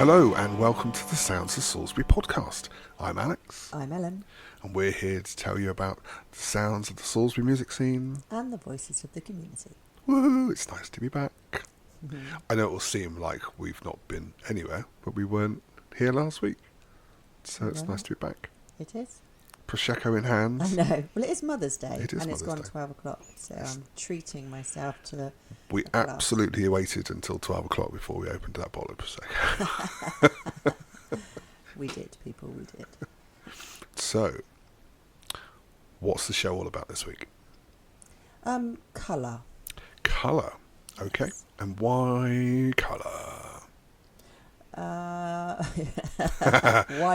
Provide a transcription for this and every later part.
Hello and welcome to the Sounds of Salisbury podcast. I'm Alex. I'm Ellen. And we're here to tell you about the sounds of the Salisbury music scene. And the voices of the community. Woo! It's nice to be back. Mm-hmm. I know it will seem like we've not been anywhere, but we weren't here last week. So it's nice to be back. It is. Prosecco in hand. I know. Well, it is Mother's Day. It is and it's Mother's gone Day. 12 o'clock, so I'm treating myself to We a glass. absolutely waited until 12 o'clock before we opened that bottle of Prosecco. We did, people, we did. So, what's the show all about this week? Colour. Colour. Okay. Yes. And why colour? Why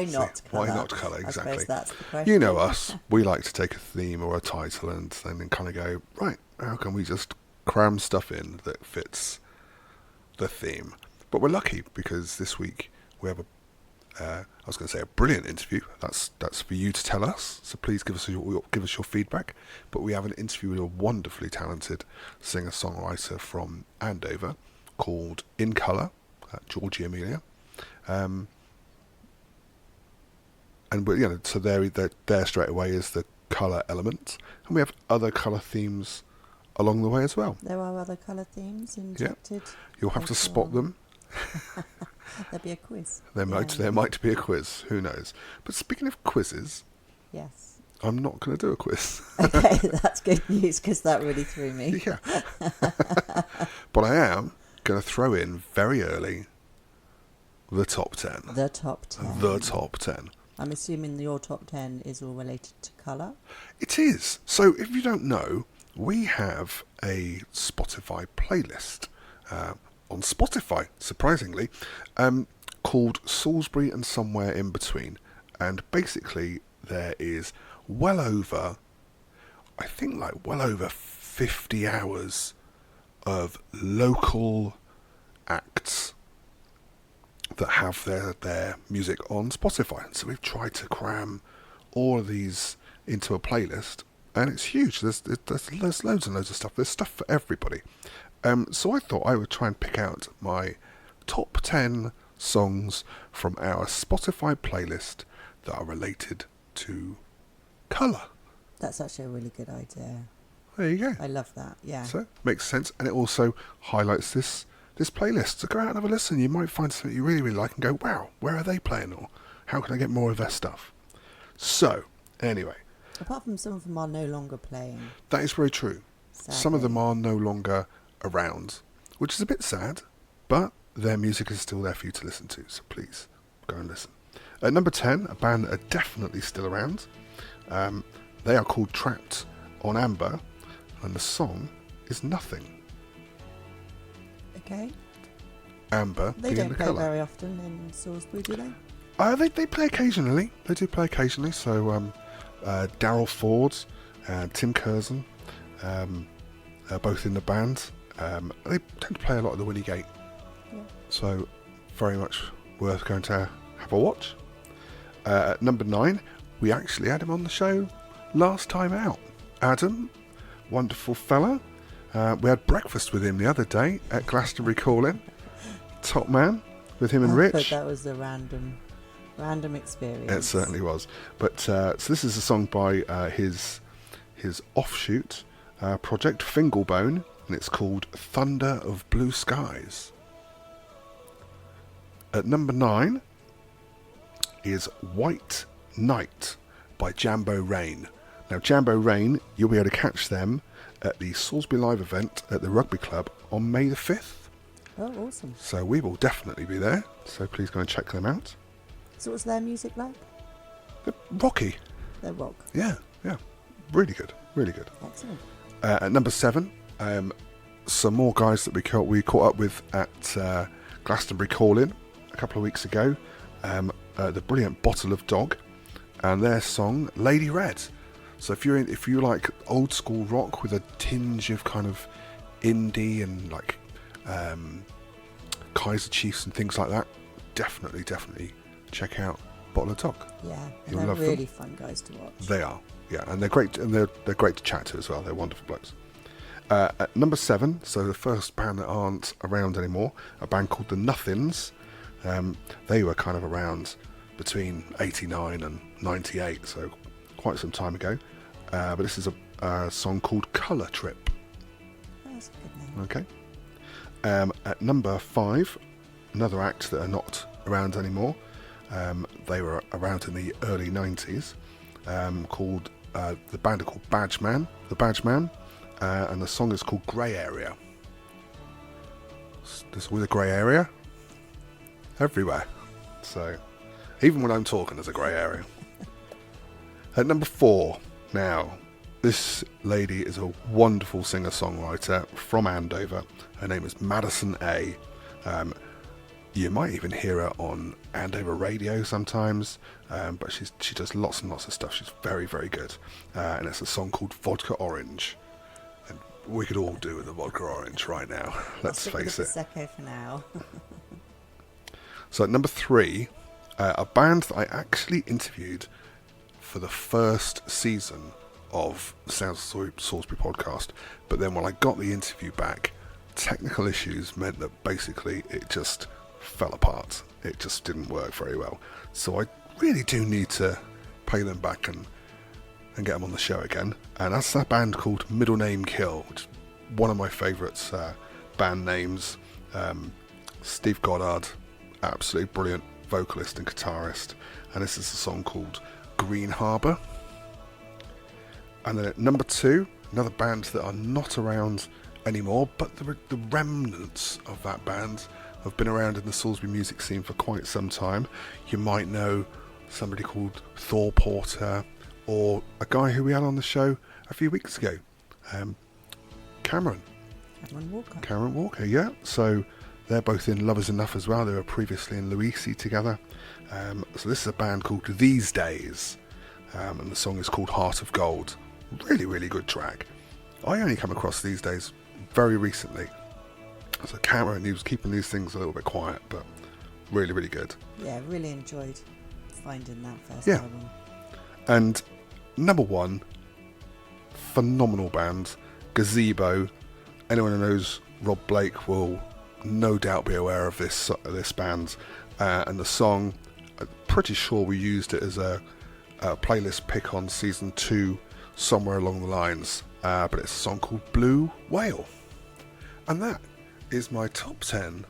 not colour? Why not colour, I exactly. suppose that's the question. You know us, we like to take a theme or a title and then kind of go, right, how can we just cram stuff in that fits the theme? But we're lucky because this week we have a brilliant interview. That's for you to tell us. So please give us your feedback. But we have an interview with a wonderfully talented singer-songwriter from Andover called InColour, Georgie Amelia. And so there straight away is the colour element, and we have other colour themes along the way as well. There are other colour themes injected. Yeah. You'll have to spot them. There'll be a quiz. There might be a quiz. Who knows? But speaking of quizzes, Yes. I'm not going to do a quiz. Okay, that's good news because that really threw me. Yeah. But I am going to throw in very early the top 10. The top 10. The top 10. I'm assuming your top 10 is all related to colour. It is. So if you don't know, we have a Spotify playlist on Spotify, surprisingly, called Salisbury and Somewhere in Between. And basically there is well over 50 hours of local acts that have their music on Spotify. So we've tried to cram all of these into a playlist, and it's huge. There's loads and loads of stuff. There's stuff for everybody. So I thought I would try and pick out my top 10 songs from our Spotify playlist that are related to colour. That's actually a really good idea. There you go. I love that, yeah. So makes sense, and it also highlights this playlist. So go out and have a listen. You might find something you really, really like and go, wow, where are they playing, or how can I get more of their stuff? So, anyway. Apart from some of them are no longer playing. That is very true. Sadly. Some of them are no longer around, which is a bit sad, but their music is still there for you to listen to, so please go and listen. At number 10, a band that are definitely still around. They are called Trapped on Amber, and the song is Nothing. Okay. Amber They being don't the play colour. very often in Salisbury, do they? They play occasionally. They do play occasionally. So Daryl Ford and Tim Curzon are both in the band. They tend to play a lot of the Winnie Gate. Yeah. So very much worth going to have a watch. At number 9, we actually had him on the show last time out. Adam, wonderful fella. We had breakfast with him the other day at Glastonbury Calling. Top man with him and But Rich. that was a random experience. It certainly was. But so this is a song by his offshoot project Fingalbone, and it's called Thunder of Blue Skies. At number 9 is White Night by Jambo Rain. Now Jambo Rain, you'll be able to catch them at the Salisbury Live event at the Rugby Club on May the 5th. Oh, awesome. So we will definitely be there, so please go and check them out. So what's their music like? They're rocky. They're rock. Yeah. Really good. Excellent. At number 7, some more guys that we caught up with at Glastonbury Calling a couple of weeks ago. The brilliant Bottle of Dog and their song Lady Red. So if you like old school rock with a tinge of kind of indie and like Kaiser Chiefs and things like that, definitely check out Bottle of Dog. Yeah, You'll they're love really them. fun guys to watch. They are, yeah, and they're great, and they're great to chat to as well. They're wonderful blokes. At number 7, so the first band that aren't around anymore, a band called The Nothings. They were kind of around between 89 and 98, so quite some time ago. But this is a song called Colour Trip. That's a good name. Okay. At number 5, another act that are not around anymore. They were around in the early 90s. The band are called The Badgeman, and the song is called Grey Area. There's always a grey area everywhere. So, even when I'm talking, there's a grey area. At number 4, now, this lady is a wonderful singer-songwriter from Andover. Her name is Madison A. You might even hear her on Andover radio sometimes, but she does lots and lots of stuff. She's very, very good. And it's a song called Vodka Orange. And we could all do with a Vodka Orange right now, let's face it. Prosecco for now. So at number 3, a band that I actually interviewed for the first season of Sounds of Salisbury podcast, but then when I got the interview back, technical issues meant that basically it just fell apart. It just didn't work very well. So I really do need to pay them back and get them on the show again. And that's a band called Middle Name Kill, which is one of my favourites band names. Steve Goddard, absolutely brilliant vocalist and guitarist. And this is a song called Green Harbour. And then at number 2, another band that are not around anymore, but the remnants of that band have been around in the Salisbury music scene for quite some time. You might know somebody called Thor Porter, or a guy who we had on the show a few weeks ago, Cameron Walker, yeah. So they're both in Lovers Enough as well. They were previously in Luisi together. So this is a band called These Days, and the song is called Heart of Gold. Really, really good track. I only come across These Days very recently. So Cameron, he was keeping these things a little bit quiet, but really, really good. Yeah, really enjoyed finding that first Yeah. album. And number 1, phenomenal band, Gazebo. Anyone who knows Rob Blake will no doubt be aware of this band. And the song, I'm pretty sure we used it as a playlist pick on season 2, somewhere along the lines. But it's a song called Blue Whale. And that is my top 10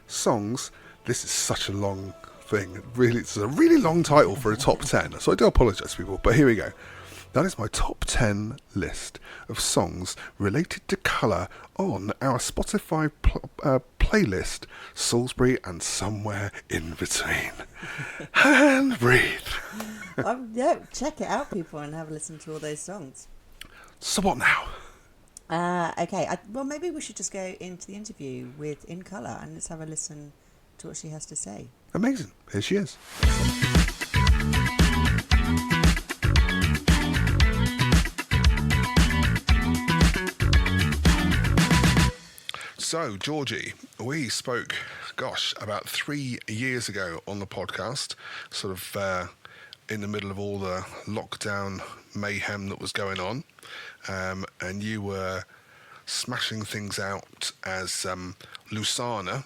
songs. This is such a long thing. Really, it's a really long title for a top 10. So I do apologise, people, but here we go. That is my top 10 list of songs related to colour on our Spotify playlist, Salisbury and Somewhere in Between. And breathe. Yeah, check it out, people, and have a listen to all those songs. So what now? Okay, well, maybe we should just go into the interview with InColour and let's have a listen to what she has to say. Amazing. Here she is. So, Georgie, we spoke, about 3 years ago on the podcast, sort of in the middle of all the lockdown mayhem that was going on, and you were smashing things out as Lusana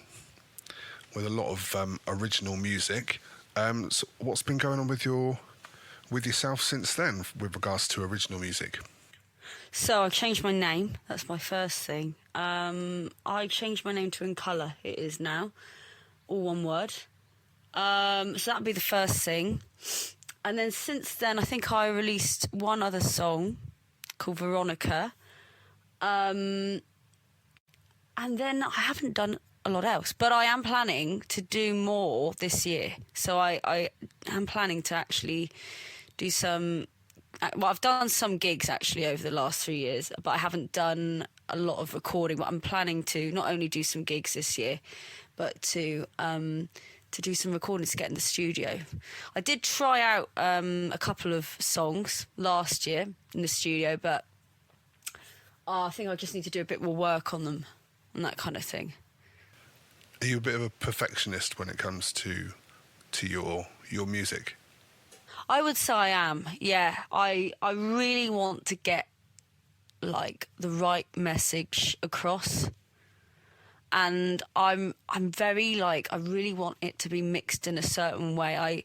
with a lot of original music. So what's been going on with yourself since then with regards to original music? So I changed my name. That's my first thing. I changed my name to InColour. It is now all one word. So that'd be the first thing. And then since then, I think I released one other song called Veronica. And then I haven't done a lot else, but I am planning to do more this year. So I am planning to actually do some... Well, I've done some gigs actually over the last 3 years, but I haven't done a lot of recording. But I'm planning to not only do some gigs this year, but to do some recordings to get in the studio. I did try out a couple of songs last year in the studio, but I think I just need to do a bit more work on them and that kind of thing. Are you a bit of a perfectionist when it comes to your music? I would say I am, yeah. I really want to get, like, the right message across. and I'm very like, I really want it to be mixed in a certain way.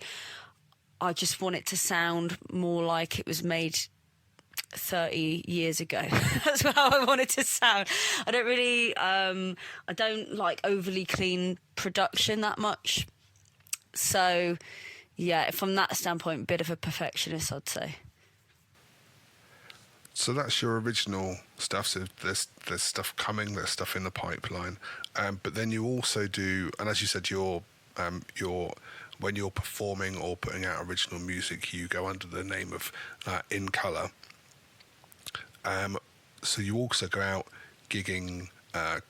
I just want it to sound more like it was made 30 years ago. That's how I want it to sound. I don't really I don't like overly clean production that much. So yeah, from that standpoint, a bit of a perfectionist, I'd say. So that's your original stuff. So there's stuff coming, there's stuff in the pipeline, but then you also do, and as you said, your when you're performing or putting out original music, you go under the name of InColour. So you also go out gigging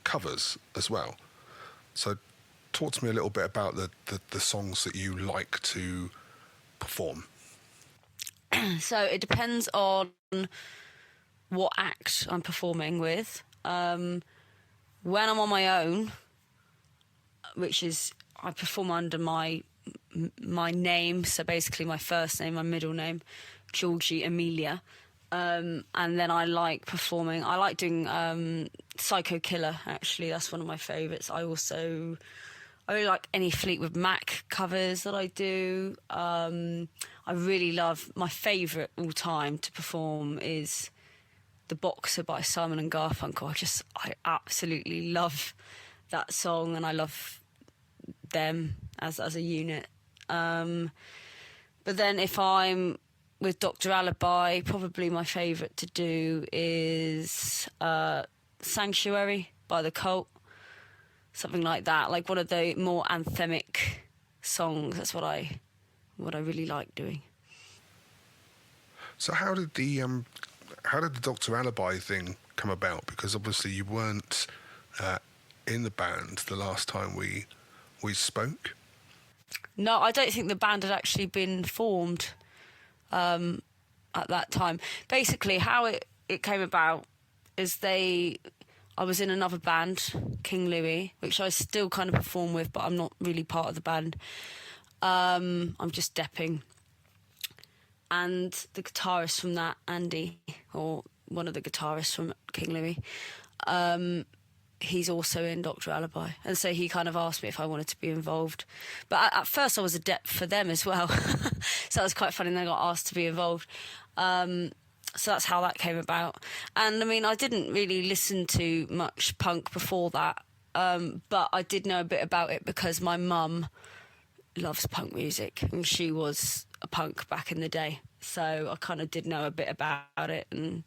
covers as well. So talk to me a little bit about the songs that you like to perform. So it depends on what act I'm performing with. When I'm on my own, which is I perform under my name, so basically my first name, my middle name, Georgie Amelia. And then I like doing Psycho Killer, actually. That's one of my favourites. I really like any Fleetwood Mac covers that I do. I really love, my favourite all time to perform is The Boxer by Simon and Garfunkel. I absolutely love that song, and I love them as a unit. But then if I'm with Dr. Alibi, probably my favourite to do is Sanctuary by The Cult. Something like that, like one of the more anthemic songs. That's what I really like doing. So how did the Dr. Alibi thing come about? Because obviously you weren't in the band the last time we spoke. No, I don't think the band had actually been formed at that time. Basically, how it came about is I was in another band, King Louis, which I still kind of perform with, but I'm not really part of the band. I'm just depping. And the guitarist from that, Andy, or one of the guitarists from King Louis, he's also in Dr. Alibi. And so he kind of asked me if I wanted to be involved. But at first I was a dep for them as well. So that was quite funny, and I got asked to be involved. So that's how that came about. And I mean, I didn't really listen to much punk before that, but I did know a bit about it because my mum loves punk music, and she was a punk back in the day. So I kind of did know a bit about it, and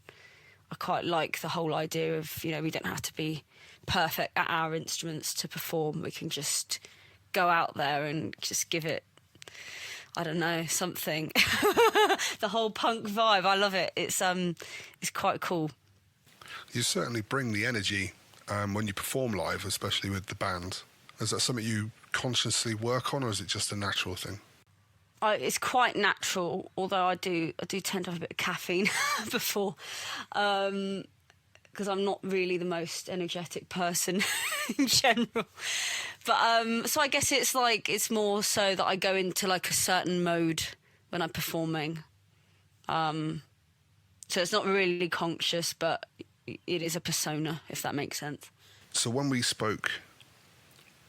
I quite like the whole idea of, we don't have to be perfect at our instruments to perform. We can just go out there and just give it, I don't know, something. The whole punk vibe, I love it. It's quite cool. You certainly bring the energy when you perform live, especially with the band. Is that something you consciously work on, or is it just a natural thing? It's quite natural, although I do tend to have a bit of caffeine before, because I'm not really the most energetic person in general. But so I guess it's more so that I go into like a certain mode when I'm performing. So it's not really conscious, but it is a persona, if that makes sense. So when we spoke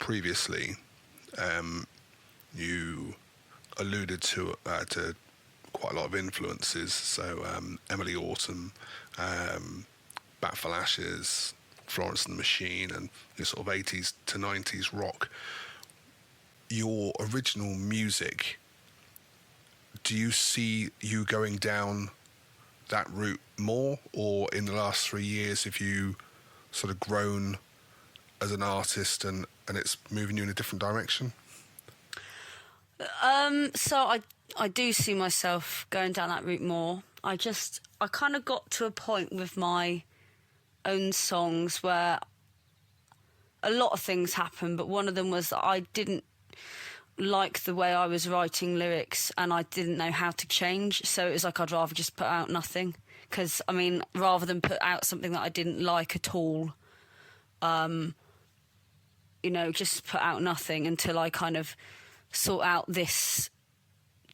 previously, you alluded to quite a lot of influences. So Emily Autumn, Bat for Lashes, Florence and the Machine, and your sort of 80s to 90s rock. Your original music, do you see you going down that route more, or in the last 3 years have you sort of grown as an artist and it's moving you in a different direction? So I do see myself going down that route more. I kind of got to a point with my own songs where a lot of things happened, but one of them was that I didn't like the way I was writing lyrics, and I didn't know how to change. So it was like I'd rather just put out nothing, because I mean, rather than put out something that I didn't like at all, just put out nothing until I kind of sort out this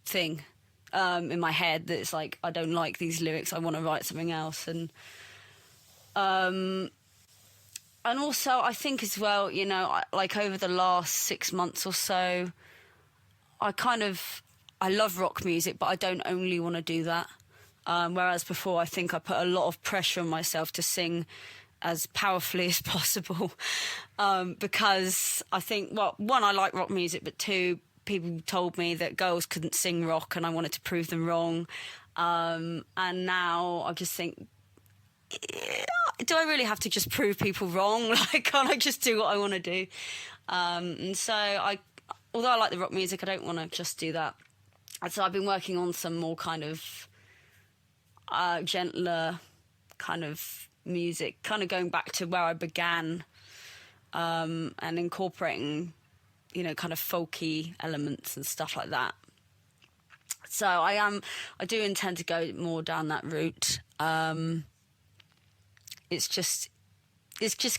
thing in my head that's like, I don't like these lyrics, I want to write something else. And And also, I think as well, you know, like over the last 6 months or so, I love rock music, but I don't only want to do that. Whereas before, I think I put a lot of pressure on myself to sing as powerfully as possible. Because I think, well, one, I like rock music, but two, people told me that girls couldn't sing rock and I wanted to prove them wrong. And now I just think, do I really have to just prove people wrong? Like, can't I just do what I want to do? And so although I like the rock music, I don't want to just do that. And so I've been working on some more kind of gentler kind of music, kind of going back to where I began, and incorporating, you know, kind of folky elements and stuff like that. So I do intend to go more down that route. It's just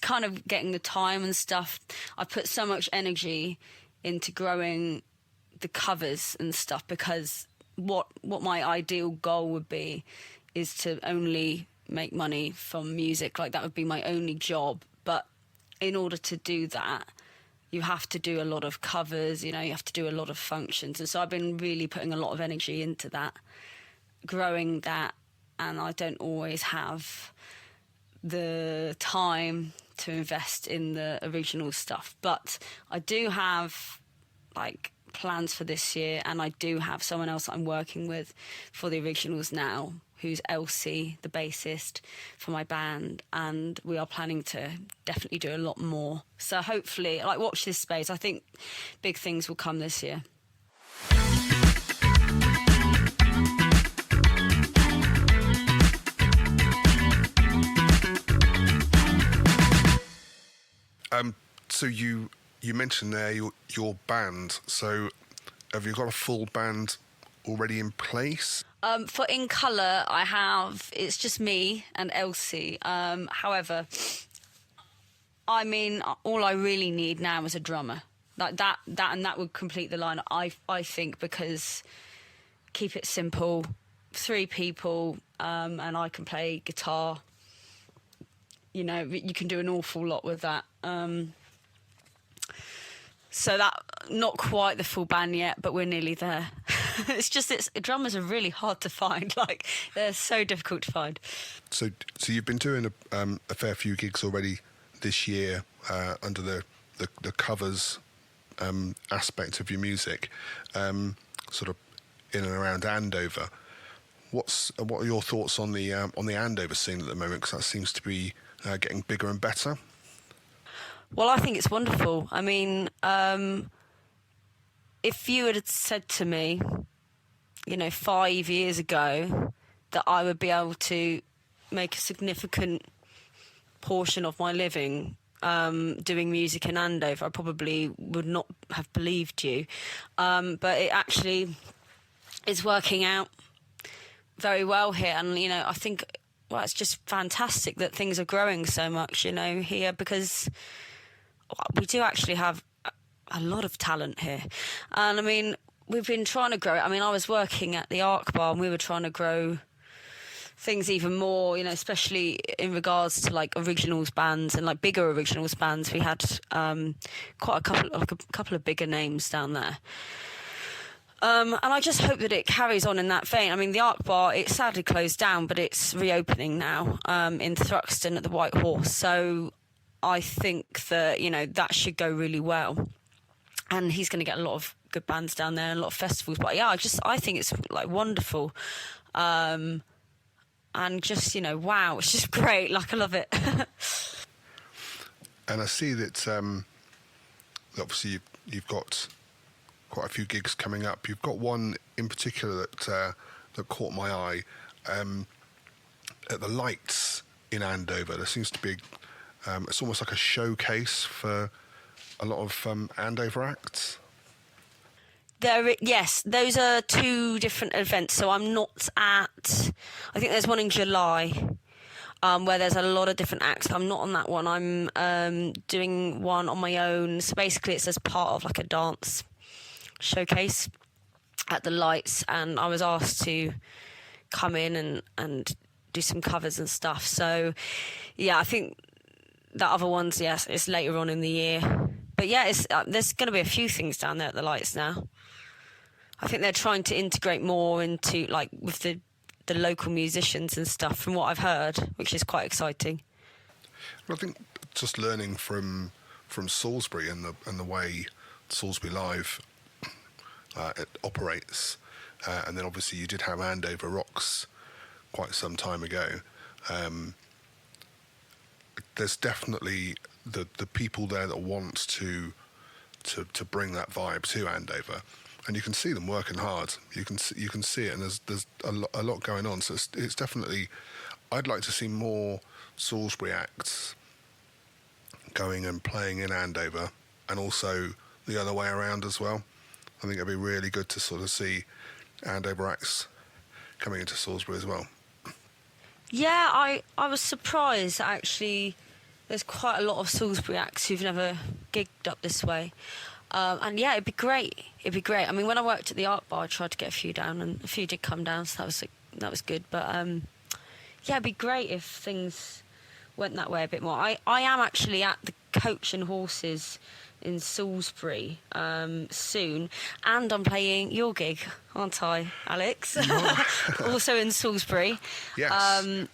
kind of getting the time and stuff. I put so much energy into growing the covers and stuff, because what my ideal goal would be is to only make money from music. Like, that would be my only job. But in order to do that, you have to do a lot of covers, you know, you have to do a lot of functions. And so I've been really putting a lot of energy into that, growing that, and I don't always have the time to invest in the original stuff. But I do have, like, plans for this year, and I do have someone else I'm working with for the originals now, who's Elsie, the bassist for my band, and we are planning to definitely do a lot more. So hopefully, like, watch this space. I think big things will come this year. So you mentioned there your band. So have you got a full band already in place? For InColour, I have, it's just me and Elsie. However, I mean, all I really need now is a drummer. Like that would complete the line, I think, because keep it simple, 3 people, and I can play guitar. You know, you can do an awful lot with that. So that, not quite the full band yet, but we're nearly there. It's just drummers are really hard to find. Like, they're so difficult to find. So you've been doing a fair few gigs already this year under the covers aspect of your music, sort of in and around Andover. What are your thoughts on the Andover scene at the moment? Because that seems to be getting bigger and better. Well, I think it's wonderful. I mean, if you had said to me, you know, 5 years ago that I would be able to make a significant portion of my living doing music in Andover, I probably would not have believed you. But it actually is working out very well here. And, you know, I think, well, it's just fantastic that things are growing so much, you know, here, because we do actually have a lot of talent here. And I mean, we've been trying to grow it. I mean, I was working at the Arc Bar and we were trying to grow things even more, you know, especially in regards to like originals bands and like bigger originals bands. We had quite a couple of bigger names down there. And I just hope that it carries on in that vein. I mean, the Arc Bar, it sadly closed down, but it's reopening now in Thruxton at the White Horse. So I think that, you know, that should go really well. And he's going to get a lot of good bands down there and a lot of festivals. But yeah, I think it's like wonderful. And just, you know, wow, it's just great. Like, I love it. And I see that obviously you've got quite a few gigs coming up. You've got one in particular that caught my eye at the Lights in Andover. There seems to be it's almost like a showcase for a lot of Andover acts. Yes, those are 2 different events. So I'm not at, I think there's one in July where there's a lot of different acts. I'm not on that one. I'm doing one on my own. So basically it's as part of like a dance showcase at the Lights, and I was asked to come in and do some covers and stuff. So yeah, I think the other ones, yes, it's later on in the year. But yeah, there's going to be a few things down there at the Lights now. I think they're trying to integrate more into, like, with the local musicians and stuff, from what I've heard, which is quite exciting. Well, I think just learning from Salisbury and the way Salisbury Live it operates, and then obviously you did have Andover Rocks quite some time ago. There's definitely the people there that want to bring that vibe to Andover, and you can see them working hard. You can see it, and there's a lot going on. So it's definitely. I'd like to see more Salisbury acts going and playing in Andover, and also the other way around as well. I think it'd be really good to sort of see Andover acts coming into Salisbury as well. Yeah, I was surprised that actually there's quite a lot of Salisbury acts who've never gigged up this way. And yeah, it'd be great. I mean, when I worked at the Art Bar, I tried to get a few down, and a few did come down, so that was good. But yeah, it'd be great if things went that way a bit more. I am actually at the Coach and Horses in Salisbury soon, and I'm playing your gig, aren't I, Alex? Also in Salisbury. Yes.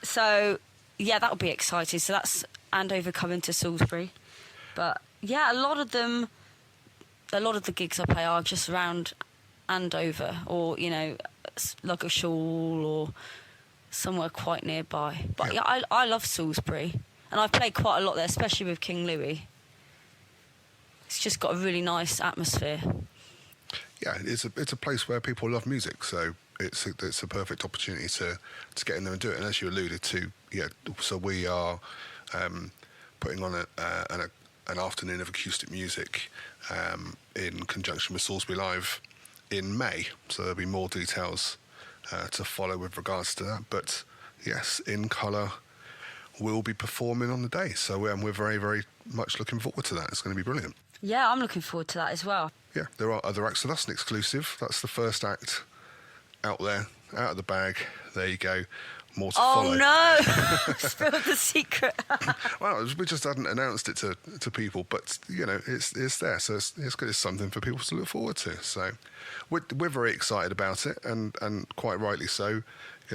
So yeah, that'll be exciting. So that's Andover coming to Salisbury. But yeah, a lot of the gigs I play are just around Andover, or like a Shawl or somewhere quite nearby. But yeah, I love Salisbury, and I've played quite a lot there, especially with King Louis. It's just got a really nice atmosphere. Yeah, it's a place where people love music, so it's a perfect opportunity to get in there and do it. And as you alluded to, yeah, so we are putting on an afternoon of acoustic music in conjunction with Salisbury Live in May. So there'll be more details to follow with regards to that. But yes, InColour will be performing on the day, so we're very, very much looking forward to that. It's going to be brilliant. Yeah, I'm looking forward to that as well. Yeah, there are other acts, so that's an exclusive. That's the first act out there, out of the bag. There you go. More to follow. Oh no! Spilled the secret. Well, we just hadn't announced it to people, but it's there, so it's good. It's something for people to look forward to. So we're very excited about it, and quite rightly so.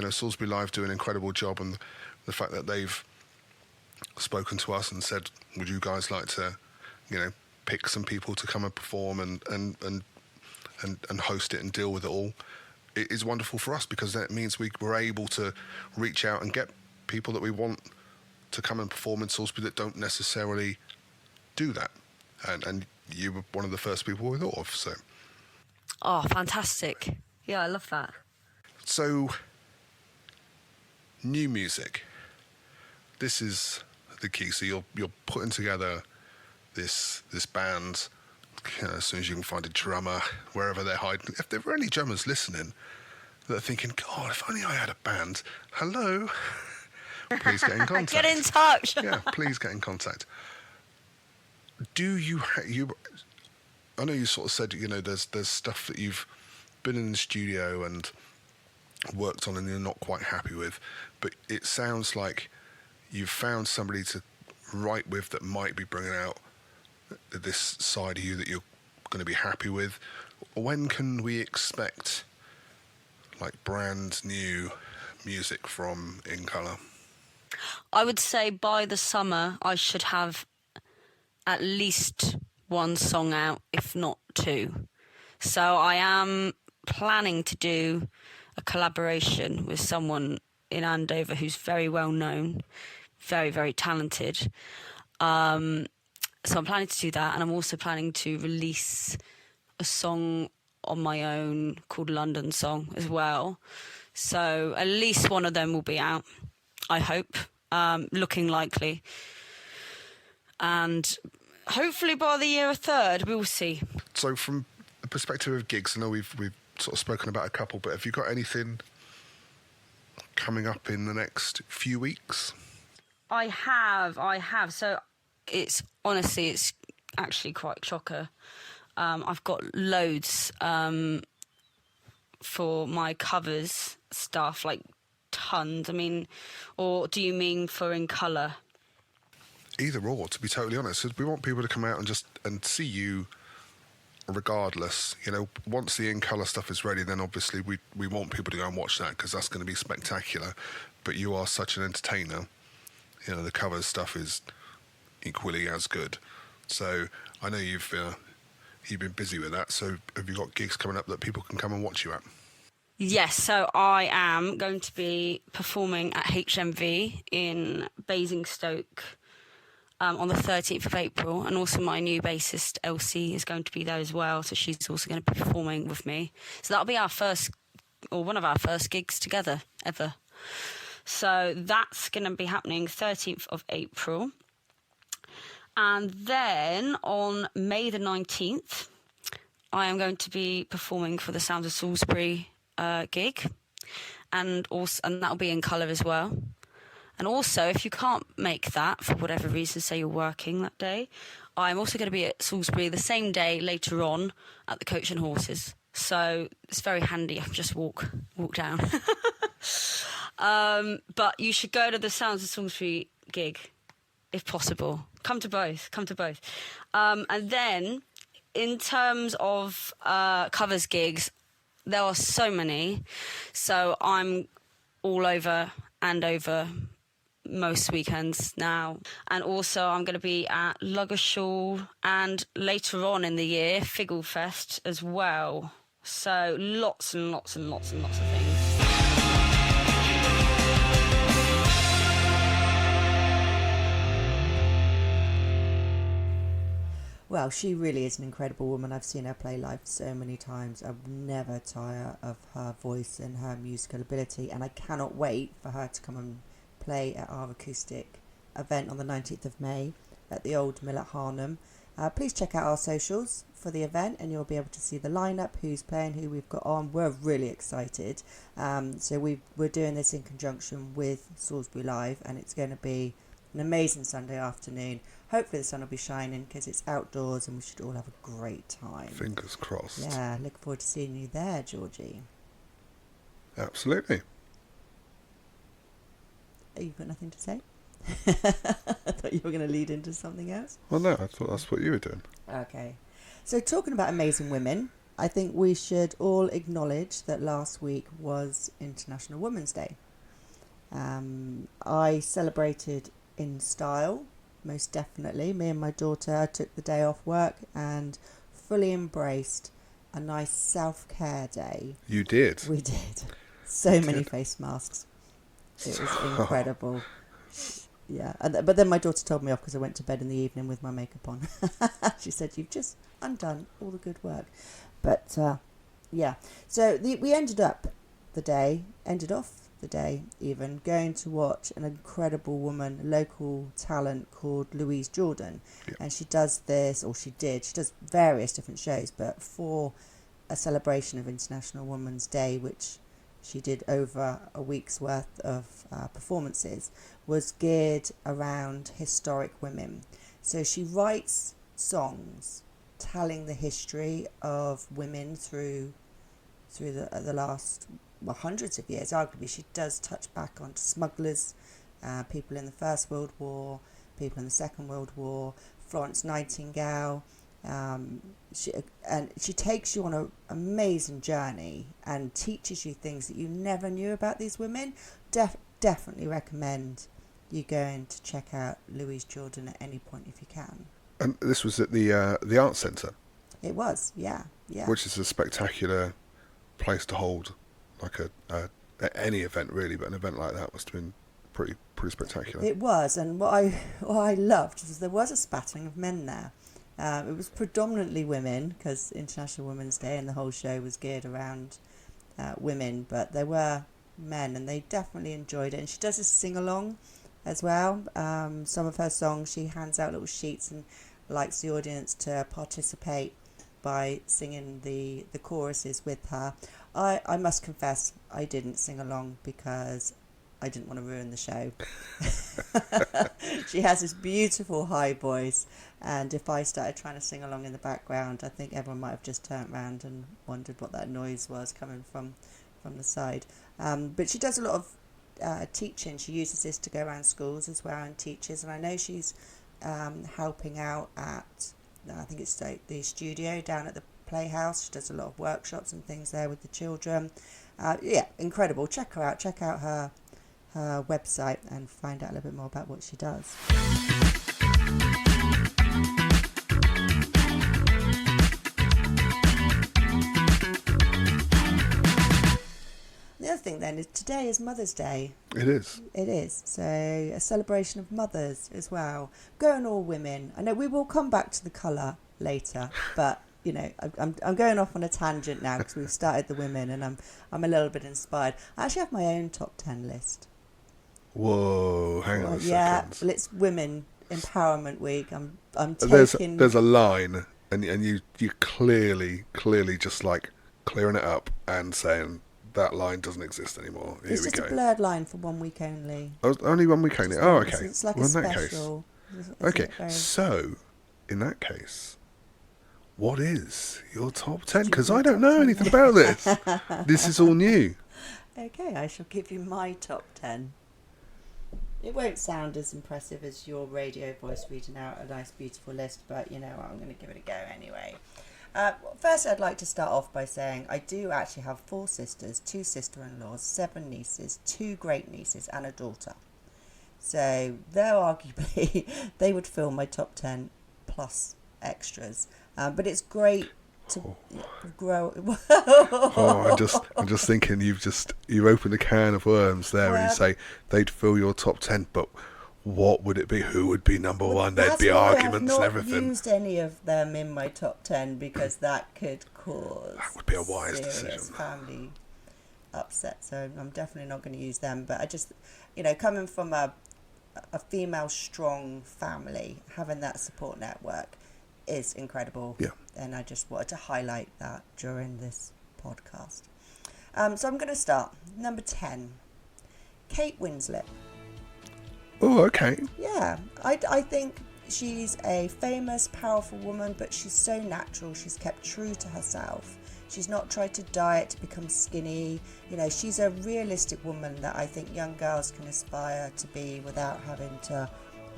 Salisbury Live do an incredible job, and the fact that they've spoken to us and said, "Would you guys like to, pick some people to come and perform and host it and deal with it all?" It is wonderful for us, because that means we're able to reach out and get people that we want to come and perform in Salisbury that don't necessarily do that. And you were one of the first people we thought of. So. Oh, fantastic. Yeah, I love that. So, new music. This is the key. So you're putting together this band. As soon as you can find a drummer, wherever they're hiding. If there are any drummers listening that are thinking, God, if only I had a band, hello, please get in contact. Get in touch. Yeah, please get in contact. Do you I know you sort of said, there's stuff that you've been in the studio and worked on and you're not quite happy with, but it sounds like you've found somebody to write with that might be bringing out this side of you that you're going to be happy with. When can we expect brand new music from InColour? I would say by the summer I should have at least one song out, if not two. So I am planning to do a collaboration with someone in Andover who's very well known, very, very talented. So I'm planning to do that, and I'm also planning to release a song on my own called London Song as well. So at least one of them will be out, I hope, looking likely. And hopefully by the year a third, we will see. So from the perspective of gigs, I know we've sort of spoken about a couple, but have you got anything coming up in the next few weeks? I have. So it's actually quite chocker. I've got loads for my covers stuff, like tons. I mean, or do you mean for InColour? Either or, to be totally honest, 'cause we want people to come out and see you regardless. Once the in-colour stuff is ready, then obviously we want people to go and watch that because that's going to be spectacular. But you are such an entertainer. The cover stuff is equally as good. So I know you've been busy with that. So have you got gigs coming up that people can come and watch you at? Yes, so I am going to be performing at HMV in Basingstoke on the 13th of April, and also my new bassist Elsie is going to be there as well, so she's also going to be performing with me. So that'll be one of our first gigs together ever. So that's going to be happening 13th of April. And then on May the 19th, I am going to be performing for the Sounds of Salisbury gig, and that'll be in colour as well. And also, if you can't make that for whatever reason, say you're working that day, I'm also going to be at Salisbury the same day later on at the Coach and Horses. So it's very handy. I can just walk down. But you should go to the Sounds of Salisbury gig if possible. Come to both. And then in terms of covers gigs, there are so many. So I'm all over most weekends now. And also I'm going to be at Luggershall and later on in the year, Figglefest as well. So lots and lots and lots and lots of things. Well, she really is an incredible woman. I've seen her play live so many times. I would never tire of her voice and her musical ability, and I cannot wait for her to come and play at our acoustic event on the 19th of May at the Old Mill at Harnham. Please check out our socials for the event and you'll be able to see the lineup, who's playing, who we've got on. We're really excited. So we're doing this in conjunction with Salisbury Live, and it's going to be an amazing Sunday afternoon. Hopefully the sun will be shining because it's outdoors and we should all have a great time. Fingers crossed. Yeah, look forward to seeing you there, Georgie. Absolutely. You've got nothing to say? I thought you were going to lead into something else. Well, no, I thought that's what you were doing. Okay. So talking about amazing women, I think we should all acknowledge that last week was International Women's Day. I celebrated in style, most definitely. Me and my daughter took the day off work and fully embraced a nice self-care day. You did? We did. So many face masks. It was incredible. Yeah, but then my daughter told me off because I went to bed in the evening with my makeup on. She said, "You've just undone all the good work." But yeah, so we ended off the day even going to watch an incredible woman, local talent called Louise Jordan. Yeah. And she does various different shows, but for a celebration of International Women's Day, which she did over a week's worth of performances, was geared around historic women. So she writes songs telling the history of women through the last hundreds of years. Arguably, she does touch back onto smugglers, people in the First World War, people in the Second World War, Florence Nightingale. She takes you on an amazing journey and teaches you things that you never knew about these women. Definitely recommend you going to check out Louise Jordan at any point if you can. And this was at the Arts Centre? It was, yeah. Which is a spectacular place to hold like any event really, but an event like that must have been pretty spectacular. It was, and what I loved was there was a spattering of men there. It was predominantly women because International Women's Day and the whole show was geared around women, but there were men and they definitely enjoyed it. And she does a sing-along as well. Some of her songs, she hands out little sheets and likes the audience to participate by singing the choruses with her. I must confess, I didn't sing along because I didn't want to ruin the show. She has this beautiful high voice, and if I started trying to sing along in the background, I think everyone might have just turned around and wondered what that noise was coming from the side. But she does a lot of teaching. She uses this to go around schools as well and teaches, and I know she's helping out at, I think it's the studio down at the Playhouse. She does a lot of workshops and things there with the children. Yeah, incredible. Check her out. Check out her website and find out a little bit more about what she does. The other thing then is today is Mother's Day. It is. It is. So a celebration of mothers as well. Going all women. I know we will come back to the colour later, but you know, I'm going off on a tangent now because we've started the women, and I'm a little bit inspired. I actually have my own top 10 list. Whoa, hang on a Yeah, second. well, it's Women Empowerment Week. I'm taking. There's a line, and you clearly just like clearing it up and saying that line doesn't exist anymore. Here It's we just go. a blurred line for 1 week only. Oh, only 1 week only. Oh, okay. It's like Well, a in that case, special. Isn't okay. it very- So, in that case, what is your top 10? Because Your I don't top know 10. anything about this. This is all new. Okay, I shall give you my top 10. It won't sound as impressive as your radio voice reading out a nice, beautiful list, but you know what, I'm going to give it a go anyway. First, I'd like to start off by saying I do actually have 4 sisters, 2 sister-in-laws, 7 nieces, 2 great-nieces, and a daughter. So, though arguably they would fill my top 10 plus extras. But it's great to grow. Oh, I'm just thinking you opened a can of worms there, and you Well, say they'd fill your top 10, but what would it be? Who would be number one? There'd That's be why arguments and I've not everything. used any of them in my top 10 because that could cause That would be a wise serious decision. family upset. So I'm definitely not going to use them. But I just, you know, coming from a female strong family, having that support network is incredible. Yeah. And I just wanted to highlight that during this podcast. So I'm going to start. Number 10, Kate Winslet. Oh, okay. Yeah, I think she's a famous, powerful woman, but she's so natural. She's kept true to herself. She's not tried to diet to become skinny. You know, she's a realistic woman that I think young girls can aspire to be without having to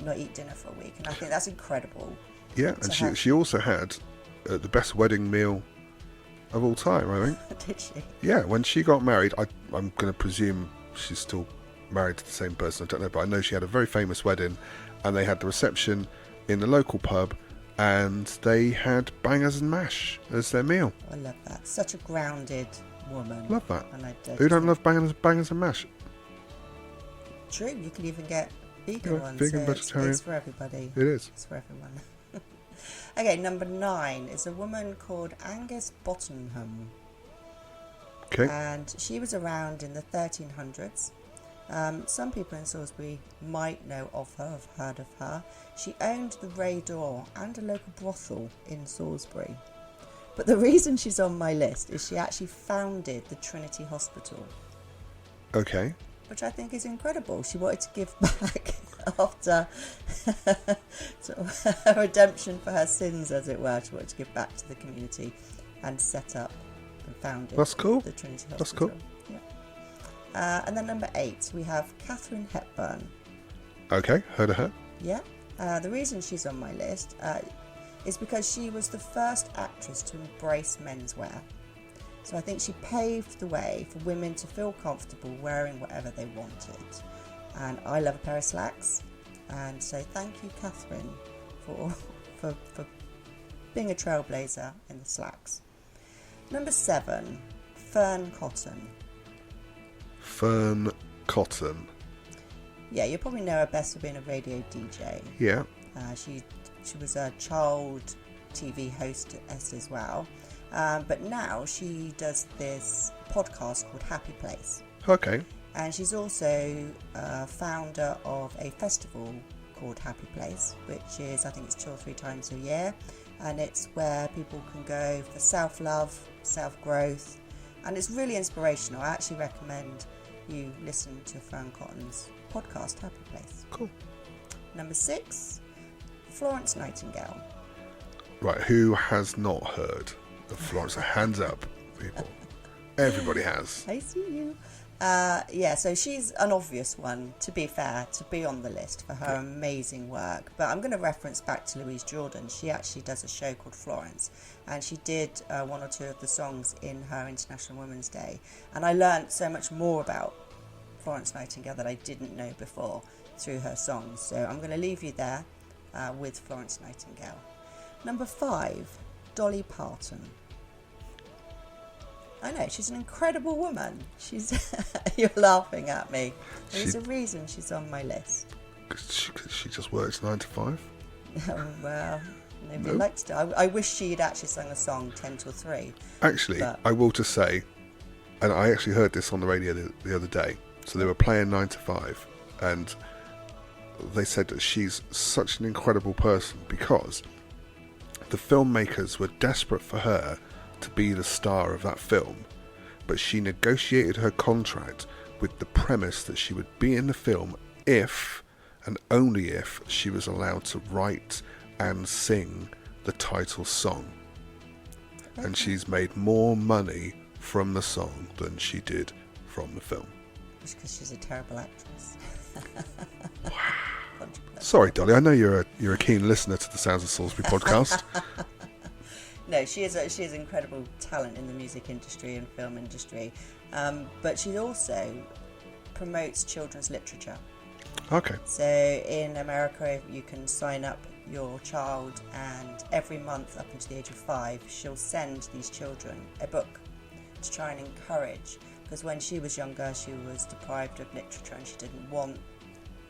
not eat dinner for a week. And I think that's incredible. Yeah, and she also had the best wedding meal of all time, I think. Did she? Yeah, when she got married, I'm going to presume she's still married to the same person, I don't know, but I know she had a very famous wedding, and they had the reception in the local pub, and they had bangers and mash as their meal. I love that. Such a grounded woman. Love that. And Who don't love bangers and mash? True, you can even get vegan Yeah, ones. vegan, so vegetarian. It's for everybody. It is. It's for everyone. Okay, number 9 is a woman called Angus Bottenham. Okay. And she was around in the 1300s. Some people in Salisbury might know of her, have heard of her. She owned the Ray Door and a local brothel in Salisbury. But the reason she's on my list is she actually founded the Trinity Hospital, Okay. which I think is incredible. She wanted to give back after sort of a redemption for her sins, as it were. She wanted to give back to the community and set up and founded That's cool. the Trinity Hospital. That's cool. Yeah. And then number 8, we have Katharine Hepburn. Okay, heard of her. Yeah. The reason she's on my list is because she was the first actress to embrace menswear. So I think she paved the way for women to feel comfortable wearing whatever they wanted. And I love a pair of slacks. And so thank you, Catherine, for being a trailblazer in the slacks. Number 7, Fern Cotton. Fern Cotton. Yeah, you probably know her best for being a radio DJ. Yeah. She was a child TV hostess as well. But now she does this podcast called Happy Place. Okay. And she's also founder of a festival called Happy Place, which is, I think it's 2 or 3 times a year. And it's where people can go for self-love, self-growth. And it's really inspirational. I actually recommend you listen to Fern Cotton's podcast, Happy Place. Cool. Number 6, Florence Nightingale. Right, who has not heard of Florence? Hands up, people. Everybody has. I see you. Yeah, so she's an obvious one, to be fair, to be on the list for her amazing work. But I'm going to reference back to Louise Jordan. She actually does a show called Florence, and she did one or two of the songs in her International Women's Day. And I learnt so much more about Florence Nightingale that I didn't know before through her songs. So I'm going to leave you there with Florence Nightingale. Number 5, Dolly Parton. I know, she's an incredible woman. She's you're laughing at me. There's a reason she's on my list. She just works 9 to 5? Well, nobody likes to. I wish she'd actually sung a song 10 till 3. Actually, but... I will just say, and I actually heard this on the radio the other day, so they were playing 9 to 5, and they said that she's such an incredible person because the filmmakers were desperate for her to be the star of that film, but she negotiated her contract with the premise that she would be in the film if and only if she was allowed to write and sing the title song. And she's made more money from the song than she did from the film. Just because she's a terrible actress. Sorry, Dolly, I know you're a keen listener to the Sounds of Salisbury podcast. No, she is incredible talent in the music industry and film industry, but she also promotes children's literature. Okay. So in America, you can sign up your child, and every month up until the age of 5, she'll send these children a book to try and encourage. Because when she was younger, she was deprived of literature, and she didn't want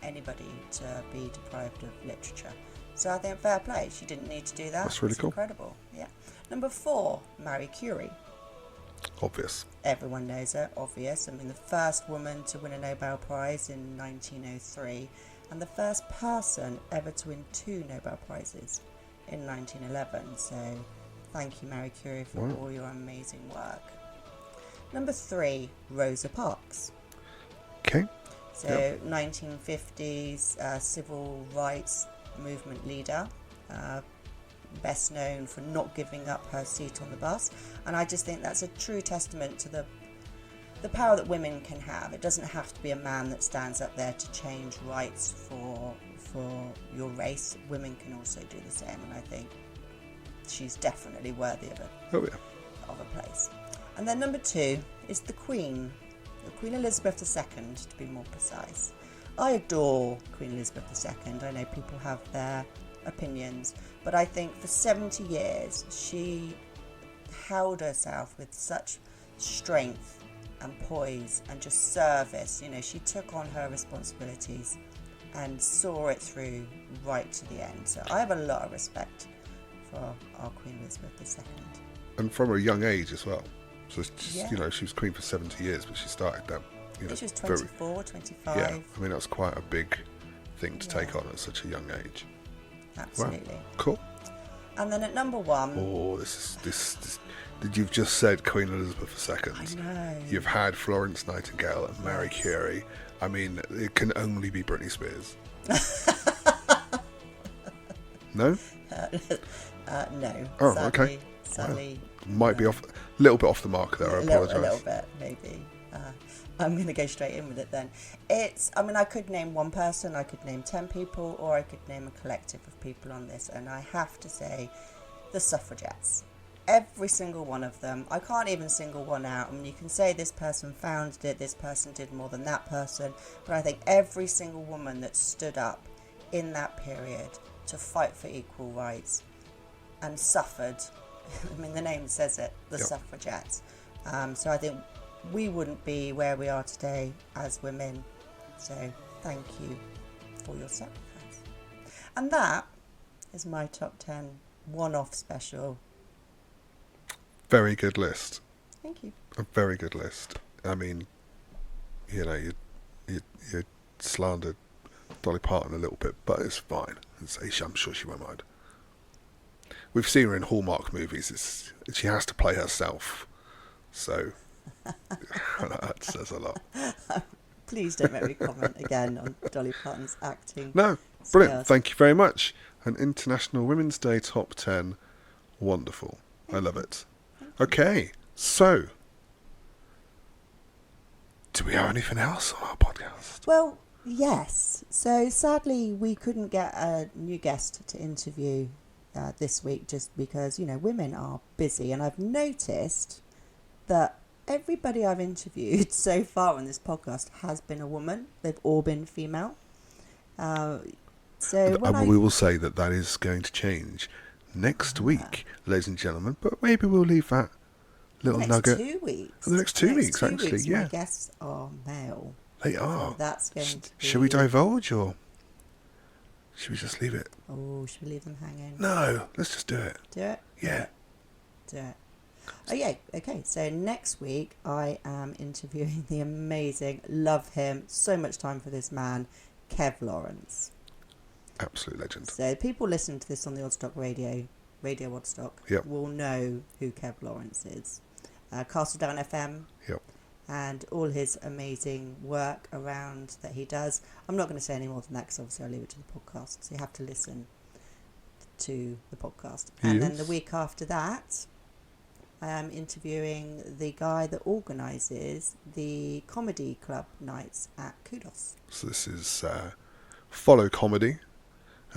anybody to be deprived of literature. So I think fair play. She didn't need to do that. That's really cool. Incredible. Yeah. Number 4, Marie Curie. Obvious. Everyone knows her, obvious. I mean, the first woman to win a Nobel Prize in 1903, and the first person ever to win 2 Nobel Prizes in 1911. So thank you, Marie Curie, for all your amazing work. Number 3, Rosa Parks. Okay. So 1950s civil rights movement leader, best known for not giving up her seat on the bus, and I just think that's a true testament to the power that women can have. It doesn't have to be a man that stands up there to change rights for your race. Women can also do the same, and I think she's definitely worthy of a place. And then number 2 is the Queen Elizabeth II, to be more precise. I adore Queen Elizabeth II. I know people have their opinions, but I think for 70 years she held herself with such strength and poise and just service. You know, she took on her responsibilities and saw it through right to the end. So I have a lot of respect for our Queen Elizabeth II. And from a young age as well. So, you know, she was queen for 70 years, but she started that, you know, she was 24, 25. Yeah, I mean, that's quite a big thing to take on at such a young age. Absolutely. Wow. Cool. And then at number 1... Oh, this you've just said Queen Elizabeth II. I know. You've had Florence Nightingale and Marie Curie. I mean, it can only be Britney Spears. No? No. Oh, sadly, okay. Sadly, might be a little bit off the mark there. I apologise. A little bit, maybe. I'm going to go straight in with it then. I could name one person, I could name 10 people, or I could name a collective of people on this, and I have to say the suffragettes. Every single one of them. I can't even single one out. I mean, you can say this person founded it, this person did more than that person, but I think every single woman that stood up in that period to fight for equal rights and suffered, I mean, the name says it, the suffragettes. So I think we wouldn't be where we are today as women. So thank you for your sacrifice. And that is my top 10 one-off special. Very good list. Thank you. A very good list. I mean, you know, you slandered Dolly Parton a little bit, but it's fine. I'm sure she won't mind. We've seen her in Hallmark movies. She has to play herself. So that says a lot. Please don't make me comment again on Dolly Parton's acting. No, brilliant. skills. Thank you very much. An International Women's Day top 10. Wonderful. I love it. Okay, so Do we have anything else on our podcast? Well, yes. So sadly, we couldn't get a new guest to interview this week just because, women are busy. And I've noticed that everybody I've interviewed so far on this podcast has been a woman. They've all been female. We will say that is going to change next week, ladies and gentlemen. But maybe we'll leave that little nugget. 2 weeks. The next two weeks, actually, yeah. My guests are male. They are. So that's going to be... Should we divulge, or should we just leave it? Oh, should we leave them hanging? No, let's just do it. Do it? Yeah. Do it. Oh, yeah. Okay, so next week I am interviewing the amazing, love him, so much time for this man, Kev Lawrence. Absolute legend. So people listening to this on the Oddstock Radio Oddstock, will know who Kev Lawrence is. Castle Down FM. Yep. And all his amazing work around that he does. I'm not going to say any more than that because obviously I'll leave it to the podcast. So you have to listen to the podcast. And then the week after that, I am interviewing the guy that organises the comedy club nights at Kudos. So this is Follow Comedy.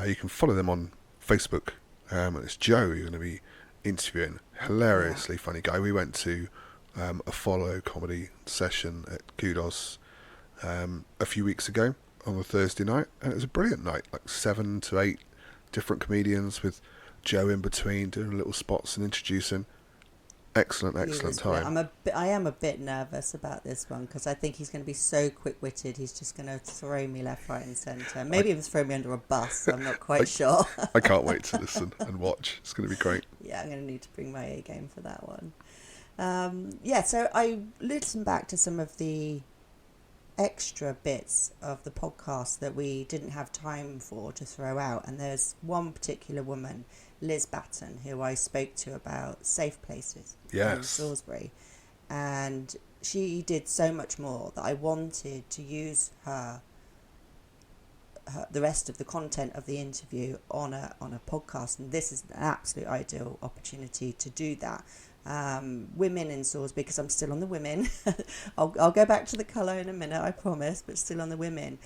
You can follow them on Facebook. And it's Joe you're going to be interviewing. Hilariously funny guy. We went to a Follow Comedy session at Kudos a few weeks ago on a Thursday night, and it was a brilliant night, like 7 to 8 different comedians with Joe in between doing little spots and introducing. Excellent time. I am a bit nervous about this one because I think he's going to be so quick-witted. He's just going to throw me left, right, and centre. Maybe even throw me under a bus. I'm not quite sure. I can't wait to listen and watch. It's going to be great. Yeah, I'm going to need to bring my A game for that one. So I listened back to some of the extra bits of the podcast that we didn't have time for to throw out, and there's one particular woman, Liz Batten, who I spoke to about safe places in Salisbury, and she did so much more that I wanted to use the rest of the content of the interview on a podcast, and this is an absolute ideal opportunity to do that. Women in Salisbury, because I'm still on the women. I'll go back to the colour in a minute, I promise, but still on the women.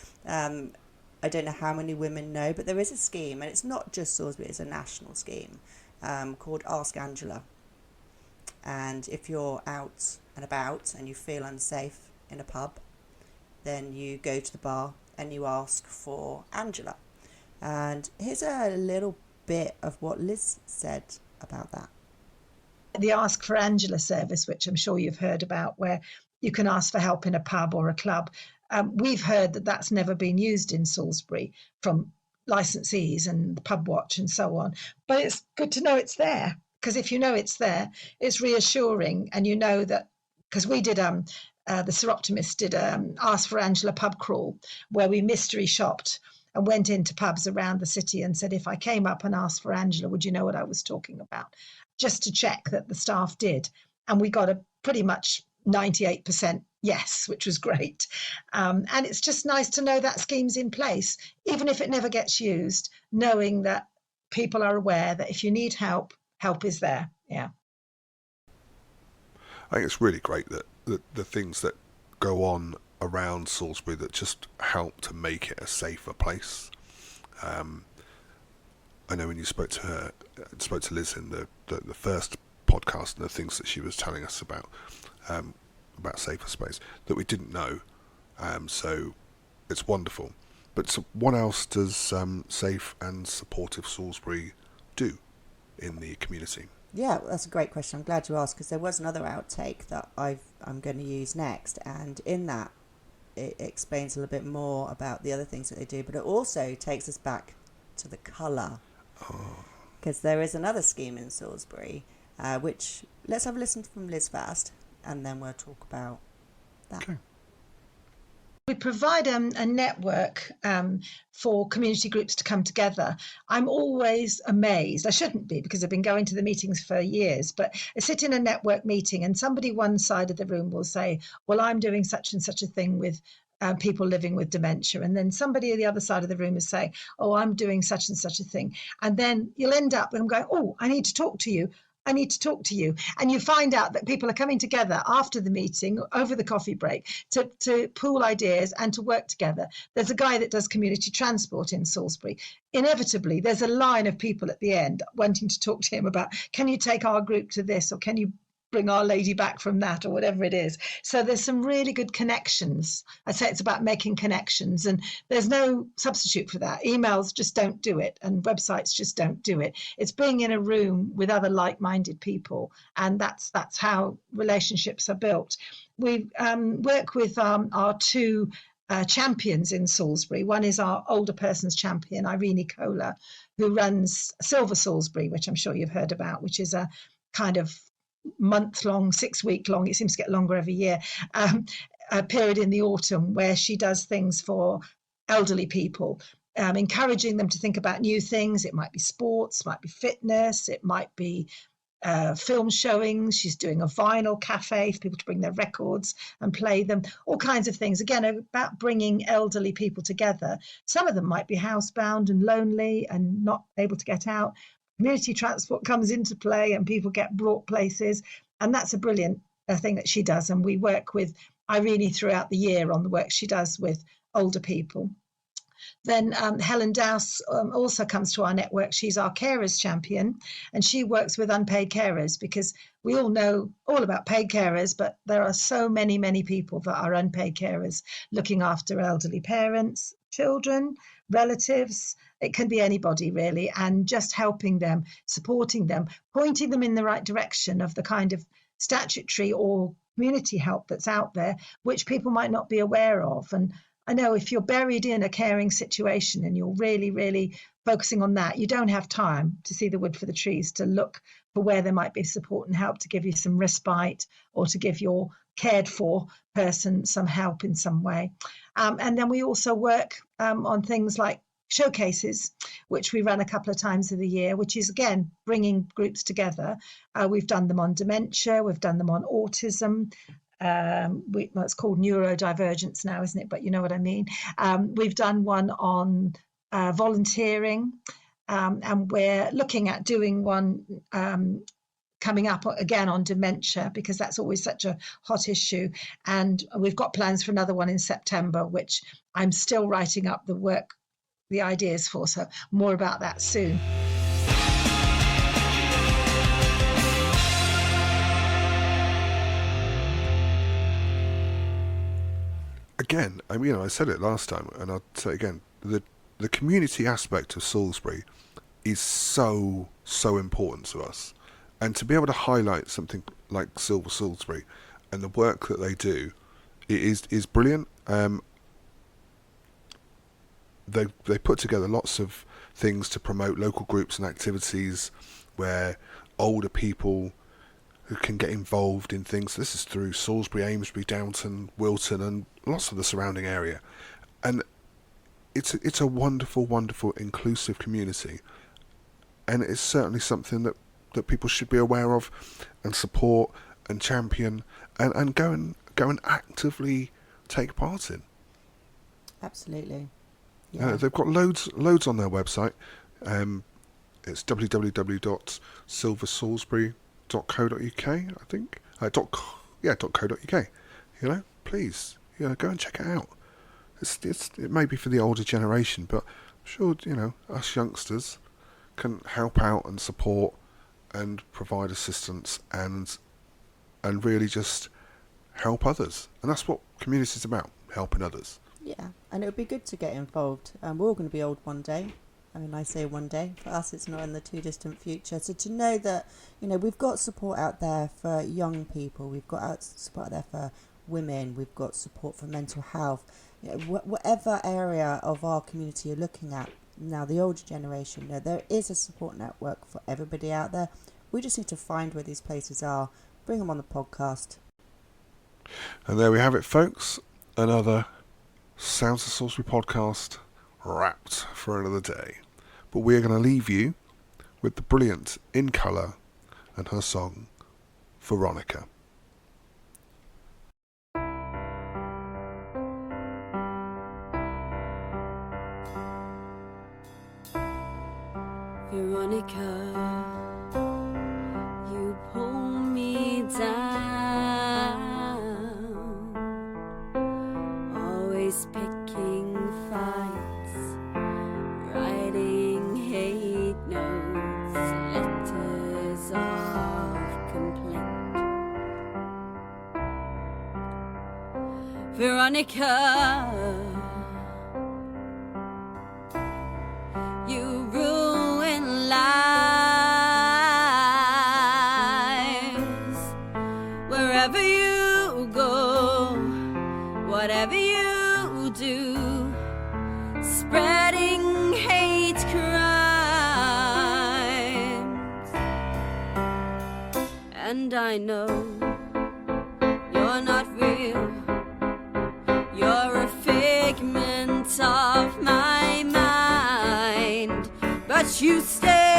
I don't know how many women know, but there is a scheme, and it's not just Salisbury, it's a national scheme called Ask Angela. And if you're out and about and you feel unsafe in a pub, then you go to the bar and you ask for Angela. And here's a little bit of what Liz said about that. The Ask for Angela service, which I'm sure you've heard about, where you can ask for help in a pub or a club. We've heard that that's never been used in Salisbury from licensees and the Pub Watch and so on. But it's good to know it's there, because if you know it's there, it's reassuring. And you know that, because we did, the Seroptimists did Ask for Angela pub crawl, where we mystery shopped and went into pubs around the city and said, if I came up and asked for Angela, would you know what I was talking about? Just to check that the staff did. And we got a pretty much 98% yes, which was great. And it's just nice to know that scheme's in place, even if it never gets used, knowing that people are aware that if you need help, help is there. Yeah. I think it's really great that the things that go on around Salisbury that just help to make it a safer place. I know when you spoke to Liz in the first podcast, and the things that she was telling us about safer space that we didn't know, so it's wonderful. But so what else does Safe and Supportive Salisbury do in the community? Yeah, that's a great question. I'm glad you asked, because there was another outtake that I'm going to use next, and in that it explains a little bit more about the other things that they do, but it also takes us back to the colour, because there is another scheme in Salisbury, which let's have a listen from Liz first, and then we'll talk about that. Okay. We provide a network for community groups to come together. I'm always amazed. I shouldn't be, because I've been going to the meetings for years, but I sit in a network meeting and somebody one side of the room will say, well, I'm doing such and such a thing with people living with dementia. And then somebody at the other side of the room is saying, oh, I'm doing such and such a thing. And then you'll end up with them going, oh, I need to talk to you. I need to talk to you. And you find out that people are coming together after the meeting, over the coffee break, to pool ideas and to work together. There's a guy that does community transport in Salisbury. Inevitably, there's a line of people at the end wanting to talk to him about, can you take our group to this, or can you bring our lady back from that, or whatever it is. So there's some really good connections. I say it's about making connections, and there's no substitute for that. Emails just don't do it, and websites just don't do it. It's being in a room with other like-minded people, and that's how relationships are built. We work with our two champions in Salisbury. One is our older persons champion, Irene InColour, who runs Silver Salisbury, which I'm sure you've heard about, which is a kind of month-long, 6-week-long, it seems to get longer every year, a period in the autumn where she does things for elderly people, encouraging them to think about new things. It might be sports, might be fitness, it might be film showings. She's doing a vinyl cafe for people to bring their records and play them, all kinds of things. Again, about bringing elderly people together. Some of them might be housebound and lonely and not able to get out. Community transport comes into play and people get brought places. And that's a brilliant thing that she does. And we work with Irene throughout the year on the work she does with older people. Then Helen Dowse also comes to our network. She's our carers champion, and she works with unpaid carers, because we all know all about paid carers, but there are so many, many people that are unpaid carers, looking after elderly parents, children, relatives. It can be anybody really, and just helping them, supporting them, pointing them in the right direction of the kind of statutory or community help that's out there, which people might not be aware of. And I know if you're buried in a caring situation and you're really, really focusing on that, you don't have time to see the wood for the trees, to look for where there might be support and help to give you some respite, or to give your cared for person some help in some way. And then we also work on things like showcases, which we run a couple of times of the year, which is, again, bringing groups together. We've done them on dementia, we've done them on autism. It's called neurodivergence now, isn't it? But you know what I mean. We've done one on volunteering, and we're looking at doing one coming up again on dementia, because that's always such a hot issue. And we've got plans for another one in September, which I'm still writing up the ideas for. So more about that soon. Again, I mean, I said it last time, and I'll say it again, the community aspect of Salisbury is so important to us. And to be able to highlight something like Silver Salisbury and the work that they do, it is brilliant. They put together lots of things to promote local groups and activities where older people who can get involved in things. This is through Salisbury, Amesbury, Downton, Wilton, and lots of the surrounding area. And it's a wonderful, wonderful, inclusive community. And it's certainly something that people should be aware of and support and champion and go and actively take part in. Absolutely. Yeah. They've got loads on their website. It's www.silversalisbury.co.uk, I think. .co.uk. You know, please, go and check it out. It may be for the older generation, but I'm sure us youngsters can help out and support and provide assistance and really just help others. And that's what community is about, helping others. Yeah, and it would be good to get involved. We're all going to be old one day. I mean, I say one day. For us, it's not in the too distant future. So to know that, we've got support out there for young people. We've got support out there for women. We've got support for mental health. Whatever area of our community you're looking at, now the older generation, there is a support network for everybody out there. We just need to find where these places are, bring them on the podcast. And there we have it, folks. Another Sounds of Salisbury podcast wrapped for another day. But we're going to leave you with the brilliant InColour and her song Veronica. Veronica, you down, always picking fights, writing hate notes, letters of complaint. Veronica, you ruin lives wherever you go, whatever you do, spreading hate crimes. And I know you're not real, you're a figment of my mind, but you stay